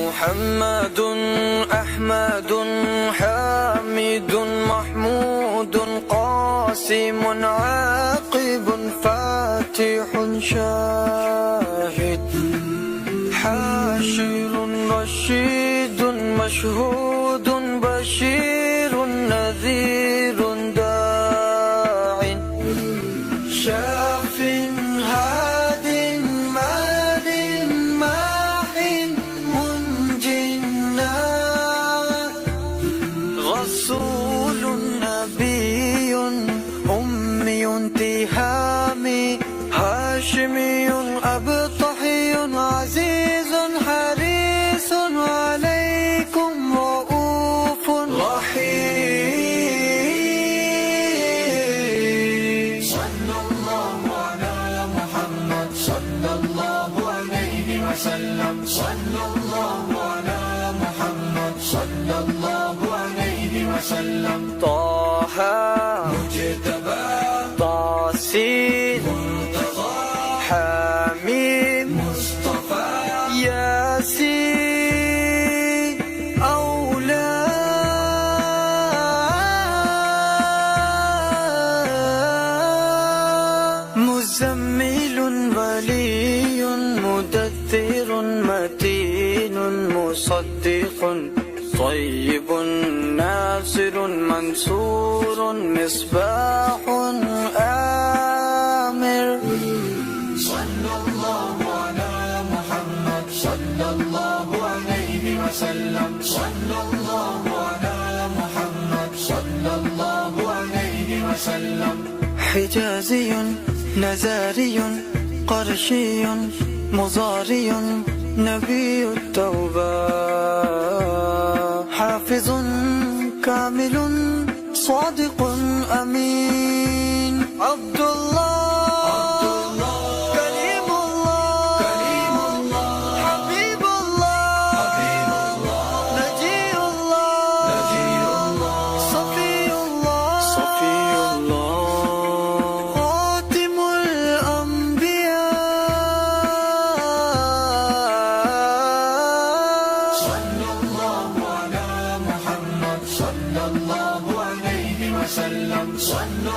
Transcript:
محمد أحمد حامد محمود قاسم عاقب فاتح شاهد حاشر رشيد مشهود بشير نذير داع شاف هاد مال ماح منجنا رسول نبي أمي تهامي هاشمي أبطحي عزيز حريص عليكم رؤوف رحيم صلى الله على محمد صلى الله عليه وسلم صلى الله على محمد صلى الله عليه وسلم طه مجتبى طاسين حميم مصطفى ياسين أولى مزمل ولي مدثر متين مصدق طيب ناصر منصور مصباح آمر صلى الله على محمد صلى الله عليه وسلم صلى الله على محمد صلى الله عليه وسلم حجازي نزاري قرشي مضاري نبي التوبة حافظ كامل صادق أمين عبد الله كريم الله حبيب الله نجي الله صفي الله خاتم الأنبياء صلى الله على محمد صلى الله عليه وسلم صلى